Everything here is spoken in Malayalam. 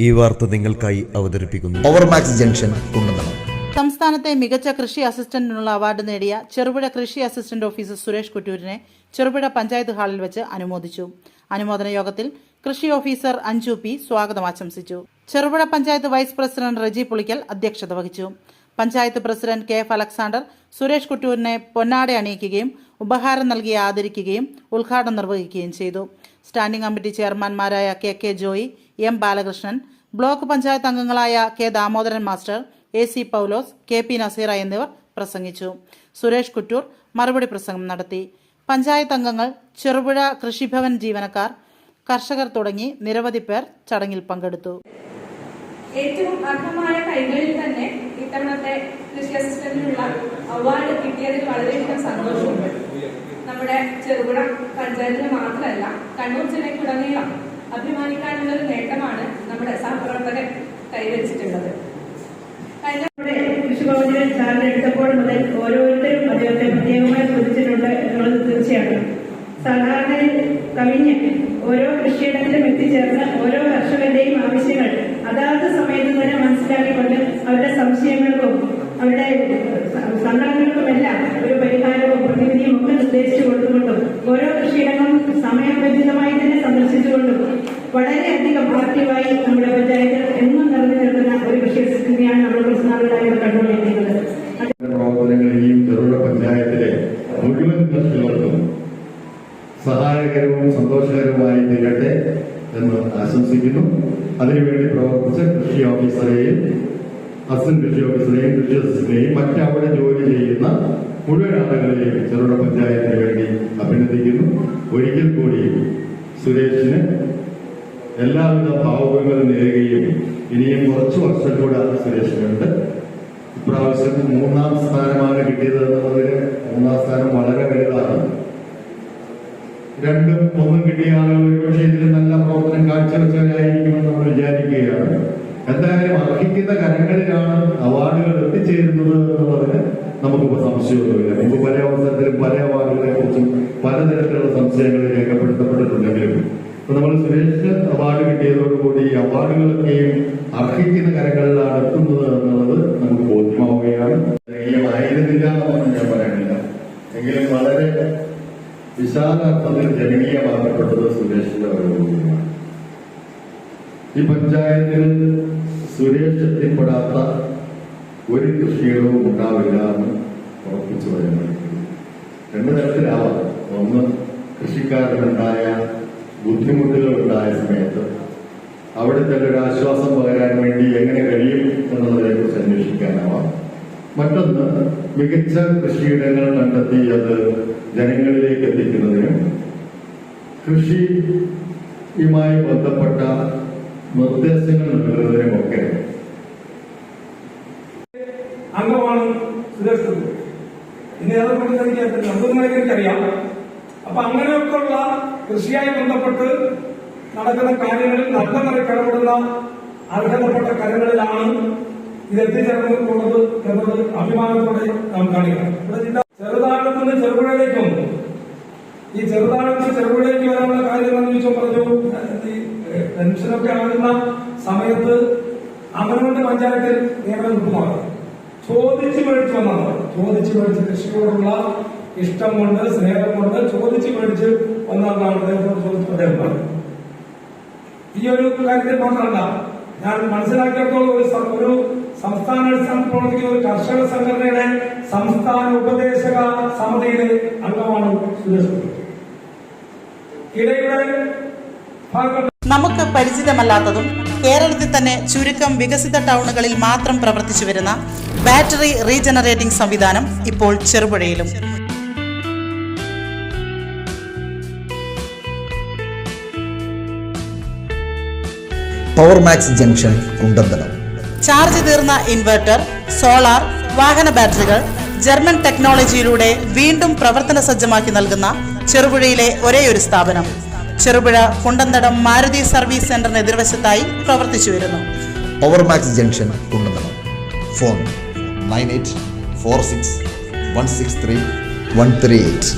ഈ വാർത്ത നിങ്ങൾക്കായി അവതരിപ്പിക്കുന്നു പവർമാക്സ് ജംഗ്ഷൻ കുണ്ടന്തളം. സംസ്ഥാനത്തെ മികച്ച കൃഷി അസിസ്റ്റന്റിനുള്ള അവാർഡ് നേടിയ ചെറുപുഴ കൃഷി അസിസ്റ്റന്റ് ഓഫീസർ സുരേഷ് കുറ്റൂരിനെ ചെറുപുഴ പഞ്ചായത്ത് ഹാളിൽ വെച്ച് അനുമോദിച്ചു. അനുമോദന യോഗത്തിൽ കൃഷി ഓഫീസർ അഞ്ജു പി സ്വാഗതം ആശംസിച്ചു. ചെറുപുഴ പഞ്ചായത്ത് വൈസ് പ്രസിഡന്റ് റജി പുളിക്കൽ അധ്യക്ഷത വഹിച്ചു. Panchayat president K F Alexander Suresh കുറ്റൂരിനെ പൊന്നാട അണിയിക്കുകയും ഉപഹാരം നൽകി ആദരിക്കുകയും ഉദ്ഘാടനം നിർവഹിക്കുകയും ചെയ്തു. സ്റ്റാൻഡിംഗ് കമ്മിറ്റി ചെയർമാൻമാരായ K K Joy, M Balakrishnan, block panchayat അംഗങ്ങളായ K Damodaran master, A C Paulose, K P Naseera എന്നിവർ പ്രസംഗിച്ചു. സുരേഷ് കുറ്റൂർ മറുപടി പ്രസംഗം നടത്തി. പഞ്ചായത്ത് അംഗങ്ങൾ, ചെറുപുഴ കൃഷിഭവൻ ജീവനക്കാർ, കർഷകർ തുടങ്ങി നിരവധി പേർ ചടങ്ങിൽ പങ്കെടുത്തു. ഏറ്റവും അർഹമായ കൈകളിൽ തന്നെ ഇത്തവണത്തെ കൃഷി അസിസ്റ്റന്റിനുള്ള അവാർഡ് കിട്ടിയതിൽ വളരെയധികം സന്തോഷമുണ്ട്. നമ്മുടെ ചെറുപുഴ പഞ്ചായത്തിന് മാത്രമല്ല, കണ്ണൂർ ജില്ലയ്ക്കുടനീളം അഭിമാനിക്കാനുള്ള ഒരു നേട്ടമാണ് നമ്മുടെ സഹപ്രവർത്തകൻ കൈവരിച്ചിട്ടുള്ളത്. കൃഷിഭവനിൽ ചാർജെടുത്തപ്പോൾ മുതൽ ഓരോരുത്തരും അദ്ദേഹത്തെ പ്രത്യേകമായി ശ്രദ്ധിച്ചിട്ടുണ്ട് എന്നുള്ളത് തീർച്ചയാണ്. സാധാരണയിൽ കവിഞ്ഞ് ഓരോ കൃഷിയിടത്തിലും എത്തിച്ചേർന്ന് ഓരോ കർഷകരുടെയും ആവശ്യങ്ങൾ അതാത് സമയത്ത് തന്നെ മനസ്സിലാക്കിക്കൊണ്ട് അവരുടെ സംശയങ്ങൾക്കും അവരുടെ സങ്കടങ്ങൾക്കുമെല്ലാം ഒരു പരിഹാരവും പ്രതിവിധിയും ഒക്കെ നിർദ്ദേശിച്ചു കൊടുത്തുകൊണ്ടും ഓരോ കൃഷിയിടങ്ങളും സമയബന്ധിതമായി തന്നെ സന്ദർശിച്ചുകൊണ്ടും വളരെയധികം ആക്റ്റീവായി നമ്മുടെ പഞ്ചായത്തിൽ എന്നും നിറഞ്ഞു നിൽക്കുന്ന ഒരു കൃഷി അസിസ്റ്റന്റിനെയാണ് നമ്മൾ കുറച്ച് നാളുകളായി കണ്ടുകൊണ്ടിരിക്കുന്നത്. പ്രവർത്തനങ്ങളെയും ചെറുപുഴ പഞ്ചായത്തിലെ മുഴുവൻ കർഷകർക്കും സഹായകരവും സന്തോഷകരവുമായി തീരട്ടെ എന്ന് ആശംസിക്കുന്നു. അതിനുവേണ്ടി പ്രവർത്തിച്ച കൃഷി ഓഫീസറെയും അസിസ്റ്റന്റ് കൃഷി ഓഫീസറെയും കൃഷി അസിസ്റ്റന്റിനെയും മറ്റവിടെ ജോലി ചെയ്യുന്ന മുഴുവൻ ആളുകളെയും ചെറുപുഴ പഞ്ചായത്തിന് വേണ്ടി അഭിനന്ദിക്കുന്നു. ഒരിക്കൽ കൂടി സുരേഷിന് എല്ലാവിധ ഭാവുകങ്ങളും നേരുകയും ഇനിയും കുറച്ചു വർഷം കൂടെ സുരേഷിനുണ്ട്. ഇപ്രാവശ്യം 3ാം സ്ഥാനമാണ് കിട്ടിയത് എന്നുള്ളതിന് 3ാം സ്ഥാനം വളരെ വലുതാണ്. 2ഉം 1ഉം കിട്ടിയ ആളുകൾ ഒരുപക്ഷെ ഇതിൽ നല്ല പ്രവർത്തനം കാഴ്ചവെച്ചവരായിരിക്കുമെന്ന് നമ്മൾ വിചാരിക്കുകയാണ്. എന്തായാലും അർഹിക്കുന്ന കരങ്ങളിലാണ് അവാർഡുകൾ എത്തിച്ചേരുന്നത് എന്നുള്ളതിന് നമുക്കിപ്പോൾ സംശയമൊന്നുമില്ല. മുമ്പ് പല അവസരത്തിലും പല അവാർഡുകളെ കുറിച്ചും പലതരത്തിലുള്ള സംശയങ്ങൾ രേഖപ്പെടുത്തപ്പെട്ടിട്ടുണ്ടെങ്കിലും ഇപ്പൊ നമ്മൾ സുരേഷിന് അവാർഡ് കിട്ടിയതോടുകൂടി ഈ അവാർഡുകളൊക്കെയും അർഹിക്കുന്ന കരങ്ങളിലാണ് എത്തുന്നത് എന്നുള്ളത് നമുക്ക് ബോധ്യമാവുകയാണ്. ജനകീയമായിരുന്നില്ല എന്ന് ഞാൻ പറയുന്നില്ല, എങ്കിലും വളരെ വിശാല അർത്ഥത്തിൽ ജനകീയമാക്കപ്പെട്ടത് സുരേഷിന്റെ വരവോടുകൂടിയാണ്. ഈ പഞ്ചായത്തിൽ സുരേഷ് എത്തിപ്പെടാത്ത ഒരു കൃഷിയിടവും ഉണ്ടാവില്ല എന്ന് ഉറപ്പിച്ചു പറയുന്നത് 2 തരത്തിലാവാം. ഒന്ന്, കൃഷിക്കാരനുണ്ടായ ബുദ്ധിമുട്ടുകൾ ഉണ്ടായ സമയത്ത് അവിടുത്തെ ഒരു ആശ്വാസം പകരാൻ വേണ്ടി എങ്ങനെ കഴിയും എന്നുള്ളതിനെ കുറിച്ച് അന്വേഷിക്കാനാവാം. മറ്റൊന്ന്, മികച്ച കൃഷിയിടങ്ങൾ കണ്ടെത്തി അത് ജനങ്ങളിലേക്ക് എത്തിക്കുന്നതിനും കൃഷിയുമായി ബന്ധപ്പെട്ട നിർദ്ദേശങ്ങൾ നൽകുന്നതിനുമൊക്കെ അംഗമാണ് സുരേഷ്. ഇനി അതുകൊണ്ട് എനിക്കറിയാം. അപ്പൊ അങ്ങനെയൊക്കെയുള്ള കൃഷിയായി ബന്ധപ്പെട്ട് നടക്കുന്ന കാര്യങ്ങളിൽ നല്ല ഇടപെടുന്ന അർഹതപ്പെട്ട കരങ്ങളിലാണ് ഇത് എത്തിച്ചേർന്നിട്ടുള്ളത് എന്നത് അഭിമാനത്തോടെ നാം കാണിക്കണം. ഇവിടെ ചെറുതാഴത്ത് നിന്ന് ചെറുപുഴയിലേക്കും ഈ ചെറുതാഴത്ത് ചെറുപുഴയിലേക്ക് വരാനുള്ള കാര്യം എന്ന് പറഞ്ഞു. ഈ പെൻഷനൊക്കെ ആകുന്ന സമയത്ത് അവനവന്റെ പഞ്ചായത്തിൽ നിയമനം കിട്ടുന്നതാണ്. ചോദിച്ചു മേടിച്ചു വന്നതാണ്. ചോദിച്ചു മേടിച്ച് കൃഷിയോടുള്ള ഇഷ്ടം കൊണ്ട്, സ്നേഹം കൊണ്ട് ചോദിച്ചു മേടിച്ച് വന്നതാണ് അദ്ദേഹം. ഈ ഒരു കാര്യത്തിൽ മാത്രമല്ല, ഞാൻ മനസ്സിലാക്കിയപ്പോൾ ഒരു സംസ്ഥാന അടിസ്ഥാനത്തിൽ പ്രവർത്തിക്കുന്ന ഒരു കർഷക സംഘടനയുടെ സംസ്ഥാന ഉപദേശക സമിതിയിലെ അംഗമാണ് സുരേഷ്. നമുക്ക് പരിചിതമല്ലാത്തതും കേരളത്തിൽ തന്നെ ചുരുക്കം വികസിത ടൗണുകളിൽ മാത്രം പ്രവർത്തിച്ചു വരുന്ന ബാറ്ററി റീജനറേറ്റിംഗ് സംവിധാനം ഇപ്പോൾ ചെറുപുഴയിലും. പവർമാക്സ് ജംഗ്ഷൻ കുണ്ടന്തളം. ചാർജ് തീർന്ന ഇൻവെർട്ടർ, സോളാർ, വാഹന ബാറ്ററികൾ ജർമ്മൻ ടെക്നോളജിയിലൂടെ വീണ്ടും പ്രവർത്തന സജ്ജമാക്കി നൽകുന്ന ചെറുപുഴയിലെ ഒരേയൊരു സ്ഥാപനം. ചെറുപുഴ കുണ്ടന്തടം മാരുതി സർവീസ് സെന്ററിന് എതിർവശത്തായി പ്രവർത്തിച്ചു വരുന്നു. പവർമാക്സ് ജംഗ്ഷൻ കുണ്ടന്തളം. ഫോൺ 9846163138.